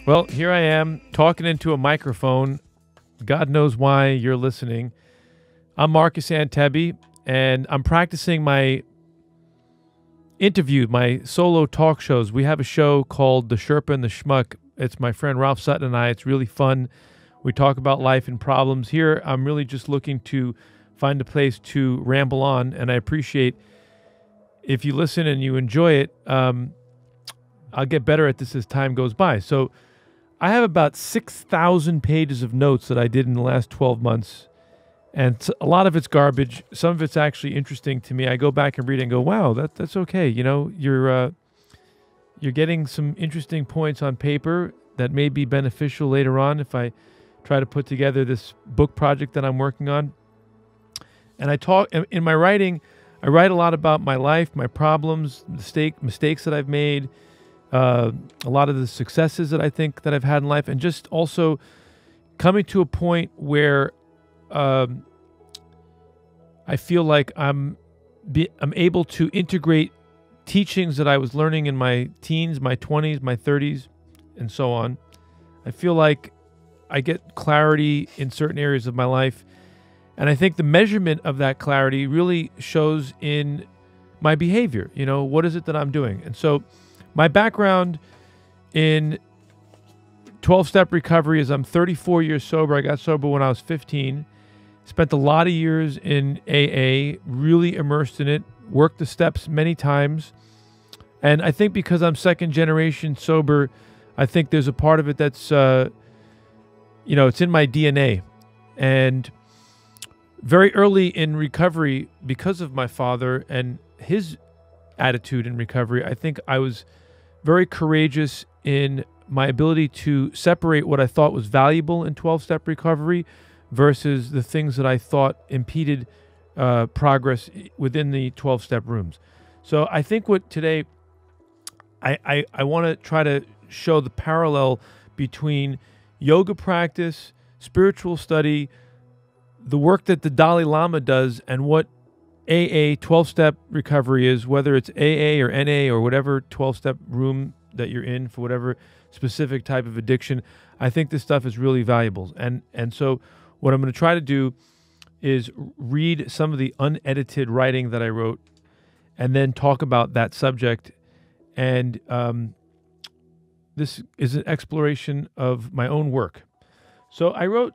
Well, here I am talking into a microphone. God knows why you're listening. I'm Marcus Antebi, and I'm practicing my my solo talk shows. We have a show called The Sherpa and the Schmuck. It's my friend Ralph Sutton and I. It's really fun. We talk about life and problems. Here, I'm really just looking to find a place to ramble on, and I appreciate if you listen and you enjoy it. I'll get better at this as time goes by. So I have about 6,000 pages of notes that I did in the last 12 months. And a lot of it's garbage. Some of it's actually interesting to me. I go back and read it and go, wow, that's okay. You know, you're getting some interesting points on paper that may be beneficial later on if I try to put together this book project that I'm working on. And I talk in my writing, I write a lot about my life, my problems, mistakes that I've made, a lot of the successes that I think that I've had in life, and just also coming to a point where I feel like I'm able to integrate teachings that I was learning in my teens, my 20s, my 30s, and so on. I feel like I get clarity in certain areas of my life, and I think the measurement of that clarity really shows in my behavior. You know, what is it that I'm doing? And so my background in 12-step recovery is I'm 34 years sober. I got sober when I was 15. Spent a lot of years in AA, really immersed in it, worked the steps many times. And I think because I'm second generation sober, I think there's a part of it that's, it's in my DNA. And very early in recovery, because of my father and his attitude in recovery, I think I was very courageous in my ability to separate what I thought was valuable in 12-step recovery versus the things that I thought impeded progress within the 12-step rooms. So I think what today, I want to try to show the parallel between yoga practice, spiritual study, the work that the Dalai Lama does, and what AA 12-step recovery is, whether it's AA or NA or whatever 12-step room that you're in for whatever specific type of addiction. I think this stuff is really valuable. And so what I'm going to try to do is read some of the unedited writing that I wrote and then talk about that subject. And this is an exploration of my own work. So I wrote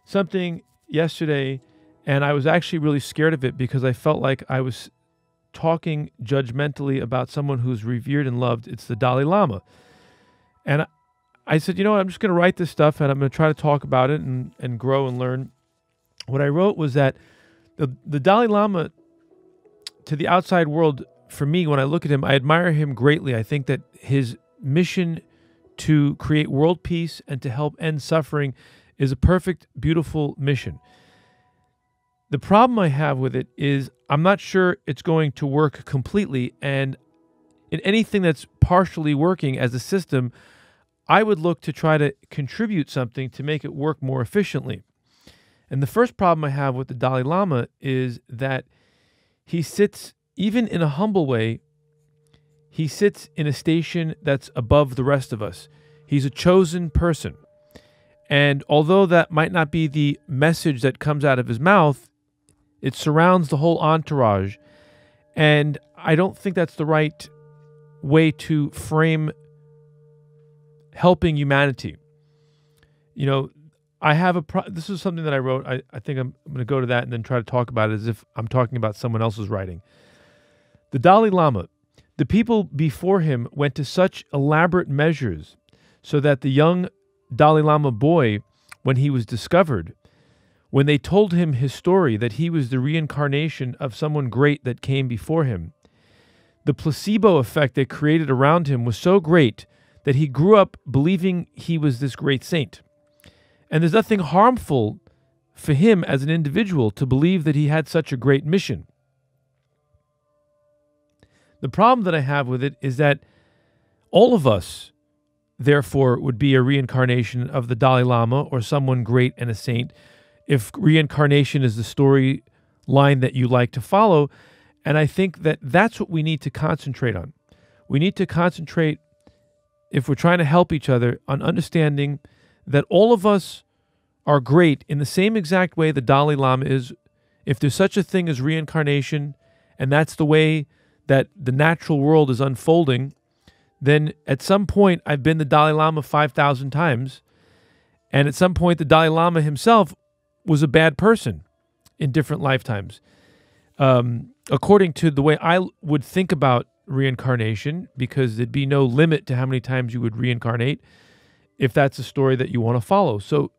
something yesterday, and I was actually really scared of it because I felt like I was talking judgmentally about someone who's revered and loved. It's the Dalai Lama. And I said, you know what, I'm just going to write this stuff and I'm going to try to talk about it and grow and learn. What I wrote was that the Dalai Lama, to the outside world, for me, when I look at him, I admire him greatly. I think that his mission to create world peace and to help end suffering is a perfect, beautiful mission. The problem I have with it is I'm not sure it's going to work completely, and in anything that's partially working as a system, I would look to try to contribute something to make it work more efficiently. And the first problem I have with the Dalai Lama is that he sits, even in a humble way, he sits in a station that's above the rest of us. He's a chosen person. And although that might not be the message that comes out of his mouth, it surrounds the whole entourage. And I don't think that's the right way to frame helping humanity. You know, I have this is something that I wrote. I think I'm going to go to that and then try to talk about it as if I'm talking about someone else's writing. The Dalai Lama, the people before him went to such elaborate measures so that the young Dalai Lama boy, when he was discovered, when they told him his story, that he was the reincarnation of someone great that came before him, the placebo effect they created around him was so great that he grew up believing he was this great saint. And there's nothing harmful for him as an individual to believe that he had such a great mission. The problem that I have with it is that all of us, therefore, would be a reincarnation of the Dalai Lama or someone great and a saint, if reincarnation is the storyline that you like to follow. And I think that that's what we need to concentrate on. We need to concentrate if we're trying to help each other on understanding that all of us are great in the same exact way the Dalai Lama is, if there's such a thing as reincarnation, and that's the way that the natural world is unfolding, then at some point I've been the Dalai Lama 5,000 times, and at some point the Dalai Lama himself was a bad person in different lifetimes. According to the way I would think about reincarnation, because there'd be no limit to how many times you would reincarnate if that's a story that you want to follow. So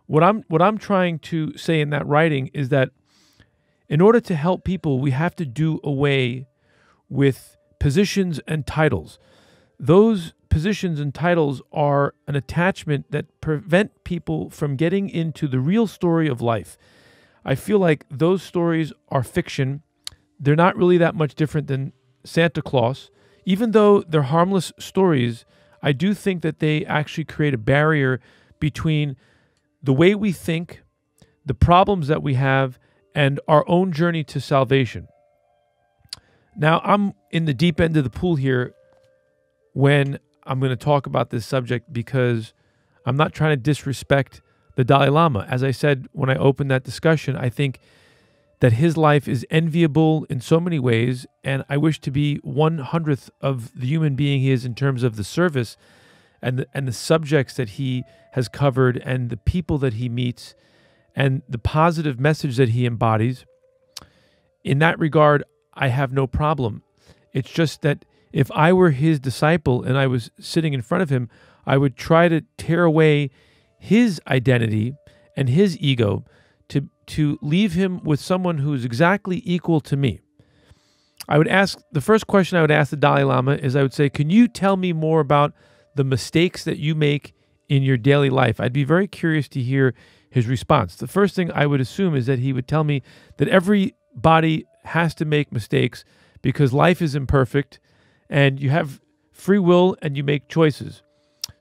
what I'm trying to say in that writing is that in order to help people, we have to do away with positions and titles. Those positions and titles are an attachment that prevent people from getting into the real story of life. I feel like those stories are fiction. They're not really that much different than Santa Claus. Even though they're harmless stories, I do think that they actually create a barrier between the way we think, the problems that we have, and our own journey to salvation. Now, I'm in the deep end of the pool here when I'm going to talk about this subject, because I'm not trying to disrespect the Dalai Lama. As I said when I opened that discussion, I think that his life is enviable in so many ways, and I wish to be 1/100th of the human being he is in terms of the service and the subjects that he has covered and the people that he meets and the positive message that he embodies. In that regard, I have no problem. It's just that if I were his disciple and I was sitting in front of him, I would try to tear away his identity and his ego to leave him with someone who is exactly equal to me. The first question I would ask the Dalai Lama is, I would say, can you tell me more about the mistakes that you make in your daily life? I'd be very curious to hear his response. The first thing I would assume is that he would tell me that everybody has to make mistakes because life is imperfect and you have free will and you make choices.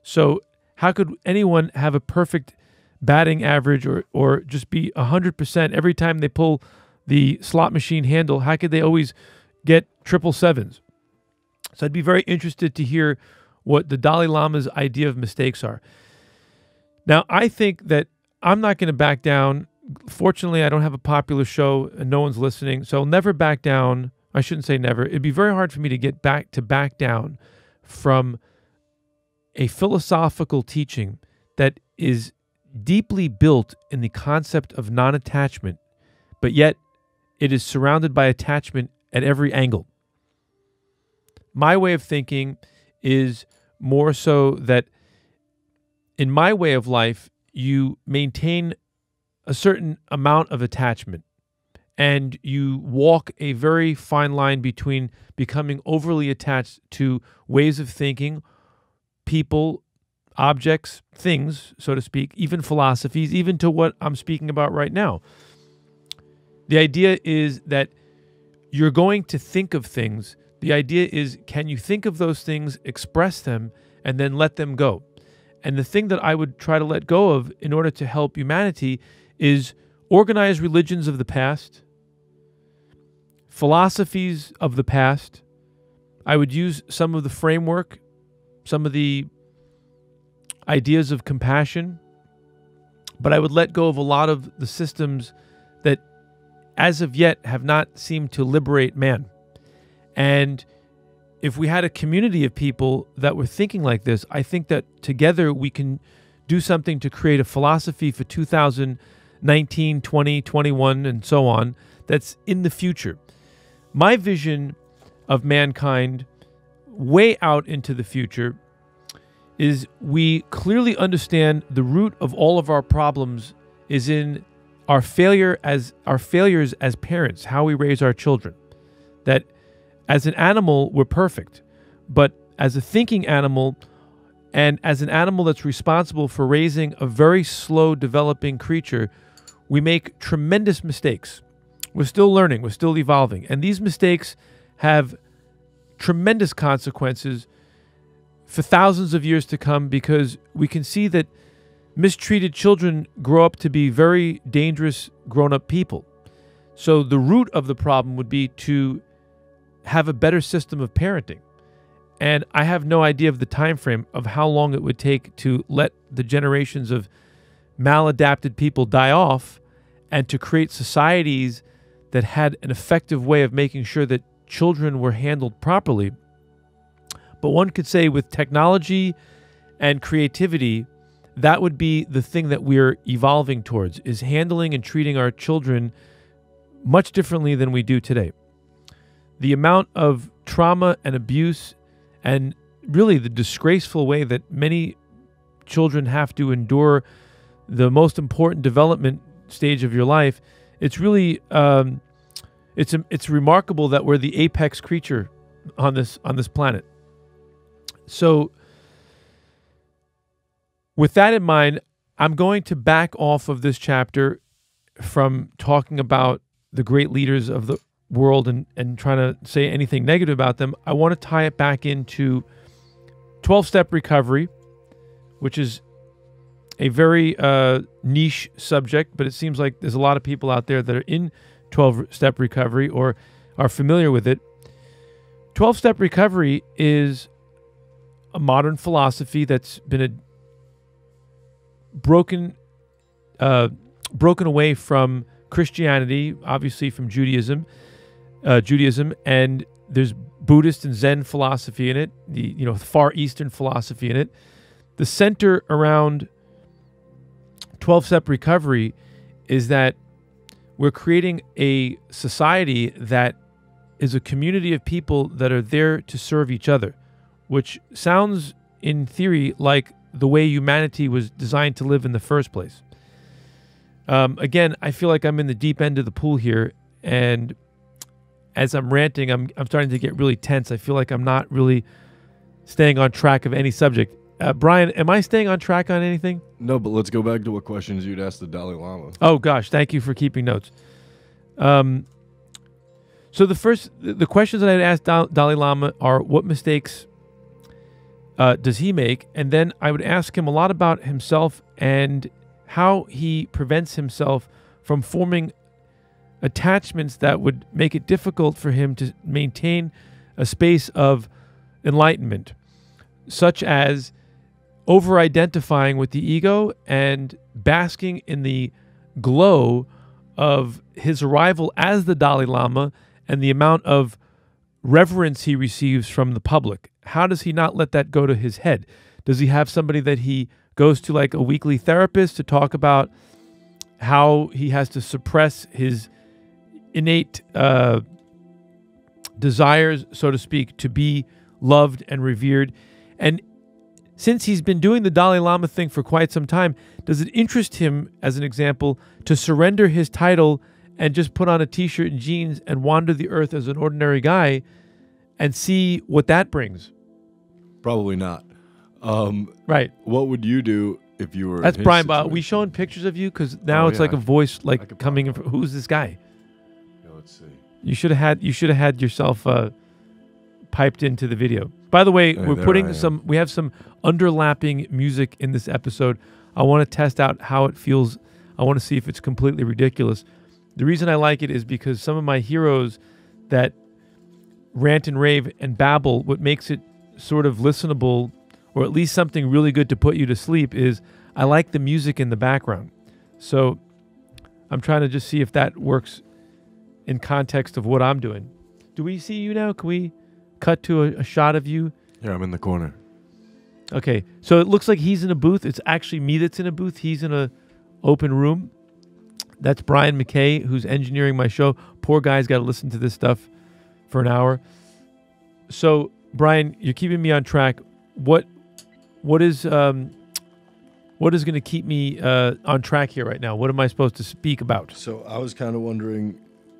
So how could anyone have a perfect batting average or just be 100% every time they pull the slot machine handle? How could they always get 777s? So I'd be very interested to hear what the Dalai Lama's idea of mistakes are. Now, I think that I'm not going to back down. Fortunately, I don't have a popular show and no one's listening, so I'll never back down. I shouldn't say never. It'd be very hard for me to back down from a philosophical teaching that is deeply built in the concept of non-attachment, but yet it is surrounded by attachment at every angle. My way of thinking is more so that in my way of life, you maintain a certain amount of attachment and you walk a very fine line between becoming overly attached to ways of thinking, people, objects, things, so to speak, even philosophies, even to what I'm speaking about right now. The idea is that you're going to think of things. The idea is, can you think of those things, express them, and then let them go? And the thing that I would try to let go of in order to help humanity is organized religions of the past, philosophies of the past. I would use some of the framework, some of the ideas of compassion, but I would let go of a lot of the systems that as of yet have not seemed to liberate man. And if we had a community of people that were thinking like this, I think that together we can do something to create a philosophy for 2019, 20, 21, and so on that's in the future. My vision of mankind way out into the future is we clearly understand the root of all of our problems is in our failures as parents, how we raise our children. That as an animal, we're perfect, but as a thinking animal and as an animal that's responsible for raising a very slow developing creature, we make tremendous mistakes. We're still learning, we're still evolving, and these mistakes have tremendous consequences for thousands of years to come, because we can see that mistreated children grow up to be very dangerous grown-up people. So the root of the problem would be to have a better system of parenting. And I have no idea of the time frame of how long it would take to let the generations of maladapted people die off and to create societies that had an effective way of making sure that children were handled properly. But one could say with technology and creativity, that would be the thing that we're evolving towards, is handling and treating our children much differently than we do today. The amount of trauma and abuse and really the disgraceful way that many children have to endure the most important development stage of your life, it's really it's remarkable that we're the apex creature on this planet. So with that in mind, I'm going to back off of this chapter from talking about the great leaders of the world and trying to say anything negative about them. I want to tie it back into 12-step recovery, which is a very niche subject, but it seems like there's a lot of people out there that are in 12-step recovery or are familiar with it. 12-step recovery is a modern philosophy that's been broken away from Christianity, obviously from Judaism, and there's Buddhist and Zen philosophy in it, the Far Eastern philosophy in it. The center around 12-step recovery is that we're creating a society that is a community of people that are there to serve each other, which sounds in theory like the way humanity was designed to live in the first place. Again, I feel like I'm in the deep end of the pool here, and as I'm ranting, I'm starting to get really tense. I feel like I'm not really staying on track of any subject. Brian, am I staying on track on anything? No, but let's go back to what questions you'd ask the Dalai Lama. Oh gosh, thank you for keeping notes. So the questions that I'd ask Dalai Lama are, what mistakes does he make? And then I would ask him a lot about himself and how he prevents himself from forming attachments that would make it difficult for him to maintain a space of enlightenment, such as over-identifying with the ego and basking in the glow of his arrival as the Dalai Lama and the amount of reverence he receives from the public. How does he not let that go to his head? Does he have somebody that he goes to, like a weekly therapist, to talk about how he has to suppress his innate desires, so to speak, to be loved and revered? And since he's been doing the Dalai Lama thing for quite some time, does it interest him, as an example, to surrender his title and just put on a t-shirt and jeans and wander the earth as an ordinary guy and see what that brings? Probably not. Right. What would you do if you were That's in his Brian. situation? We showing pictures of you? Because now it's like a voice like coming in. Who's this guy? Yeah, let's see. You should have had yourself piped into the video. By the way, we're putting we have some underlapping music in this episode. I want to test out how it feels. I want to see if it's completely ridiculous. The reason I like it is because some of my heroes that rant and rave and babble, what makes it sort of listenable, or at least something really good to put you to sleep, is I like the music in the background. So I'm trying to just see if that works in context of what I'm doing. Do we see you now? Can we cut to a shot of you? Here, I'm in the corner. Okay, so it looks like he's in a booth. It's actually me that's in a booth. He's in a open room. That's Brian McKay, who's engineering my show. Poor guy's got to listen to this stuff for an hour. So, Brian, you're keeping me on track. What is going to keep me on track here right now? What am I supposed to speak about? So I was kind of wondering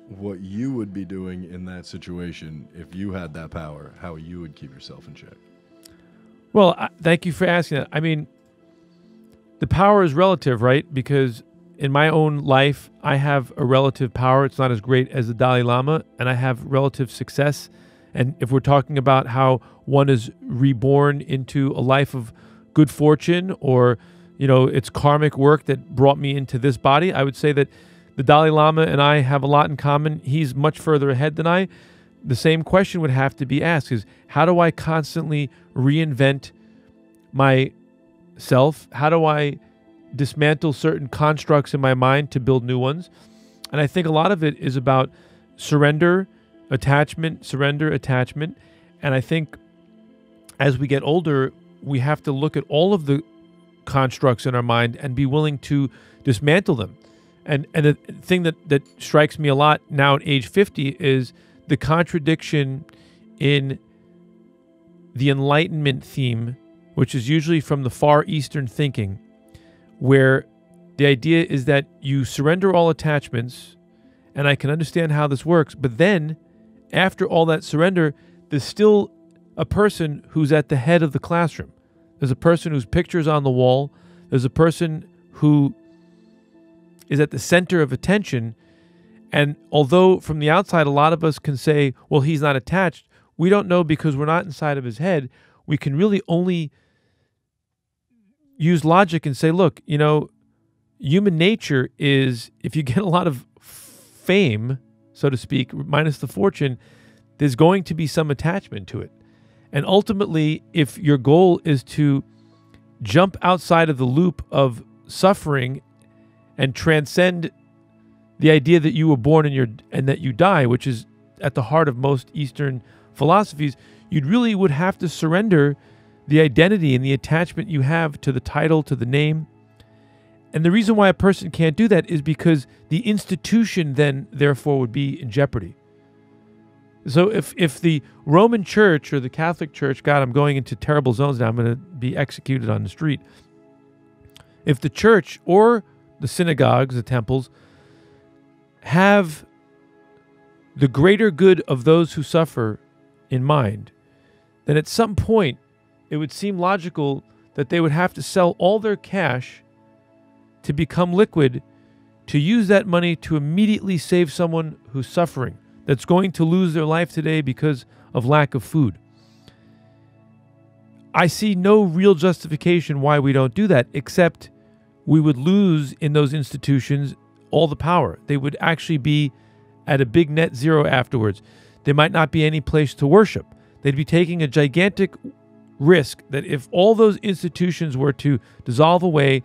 what you would be doing in that situation if you had that power, how you would keep yourself in check. Well, thank you for asking that. I mean, the power is relative, right? Because in my own life, I have a relative power. It's not as great as the Dalai Lama, and I have relative success. And if we're talking about how one is reborn into a life of good fortune, or, it's karmic work that brought me into this body, I would say that the Dalai Lama and I have a lot in common. He's much further ahead than I. the same question would have to be asked: is how do I constantly reinvent myself? How do I dismantle certain constructs in my mind to build new ones? And I think a lot of it is about surrender, attachment. And I think as we get older, we have to look at all of the constructs in our mind and be willing to dismantle them. And the thing that strikes me a lot now at age 50 is the contradiction in the Enlightenment theme, which is usually from the Far Eastern thinking, where the idea is that you surrender all attachments, and I can understand how this works, but then after all that surrender, there's still a person who's at the head of the classroom. There's a person whose picture's on the wall. There's a person who is at the center of attention. And although from the outside, a lot of us can say, well, he's not attached, we don't know because we're not inside of his head. We can really only use logic and say, look, human nature is, if you get a lot of fame, so to speak, minus the fortune, there's going to be some attachment to it. And ultimately, if your goal is to jump outside of the loop of suffering and transcend the idea that you were born and that you die, which is at the heart of most Eastern philosophies, you really would have to surrender the identity and the attachment you have to the title, to the name. And the reason why a person can't do that is because the institution then, therefore, would be in jeopardy. So if the Roman Church or the Catholic Church, God, I'm going into terrible zones now, I'm going to be executed on the street. If the church or the synagogues, the temples, have the greater good of those who suffer in mind, then at some point it would seem logical that they would have to sell all their cash to become liquid, to use that money to immediately save someone who's suffering, that's going to lose their life today because of lack of food. I see no real justification why we don't do that, except we would lose in those institutions all the power. They would actually be at a big net zero afterwards. There might not be any place to worship. They'd be taking a gigantic risk that if all those institutions were to dissolve away,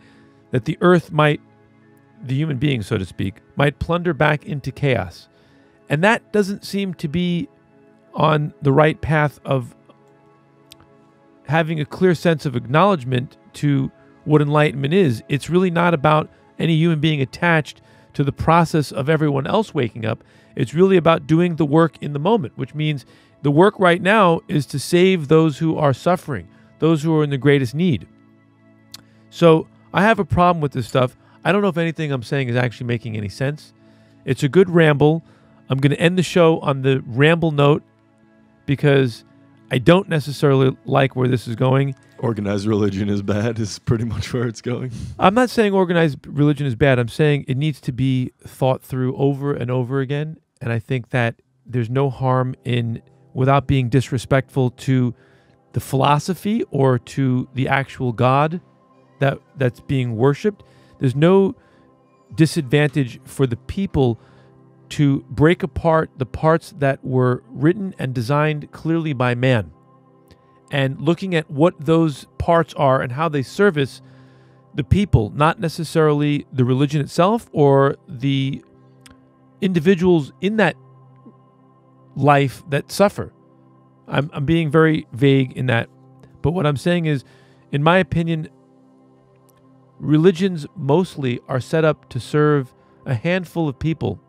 that the earth might, the human being, so to speak, might plunder back into chaos. And that doesn't seem to be on the right path of having a clear sense of acknowledgement to what enlightenment is. It's really not about any human being attached to the process of everyone else waking up. It's really about doing the work in the moment, which means the work right now is to save those who are suffering, those who are in the greatest need. So I have a problem with this stuff. I don't know if anything I'm saying is actually making any sense. It's a good ramble. I'm going to end the show on the ramble note because I don't necessarily like where this is going. Organized religion is bad is pretty much where it's going. I'm not saying organized religion is bad. I'm saying it needs to be thought through over and over again. And I think that there's no harm in, without being disrespectful to the philosophy or to the actual God that's being worshipped, there's no disadvantage for the people to break apart the parts that were written and designed clearly by man, and looking at what those parts are and how they service the people, not necessarily the religion itself or the individuals in that life that suffer. I'm being very vague in that. But what I'm saying is, in my opinion, religions mostly are set up to serve a handful of people.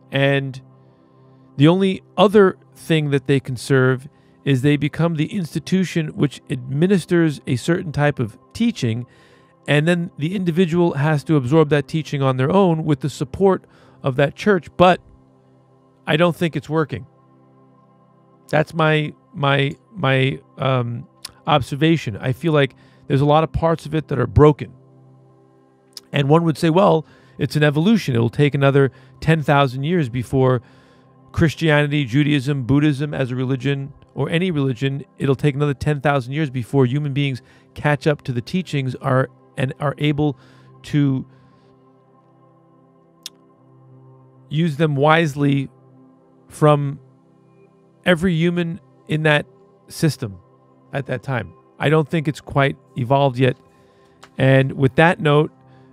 And the only other thing that they can serve is they become the institution which administers a certain type of teaching, and then the individual has to absorb that teaching on their own with the support of that church. But I don't think it's working. That's my observation. I feel like there's a lot of parts of it that are broken. And one would say, well, it's an evolution. It will take another 10,000 years before Christianity, Judaism, Buddhism as a religion, or any religion, it'll take another 10,000 years before human beings catch up to the teachings are able to use them wisely from every human in that system at that time. I don't think it's quite evolved yet. And with that note,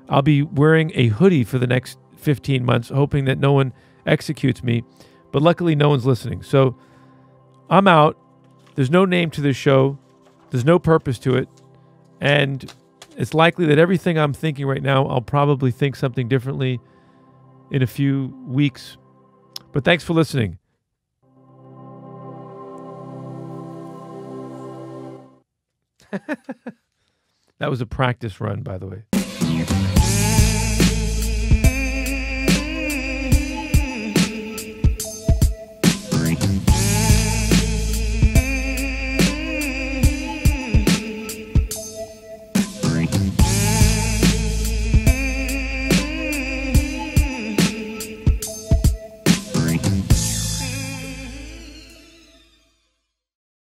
I'll be wearing a hoodie for the next 15 months, hoping that no one executes me. But luckily, no one's listening. So I'm out. There's no name to this show. There's no purpose to it. And it's likely that everything I'm thinking right now, I'll probably think something differently in a few weeks. But thanks for listening. That was a practice run, by the way.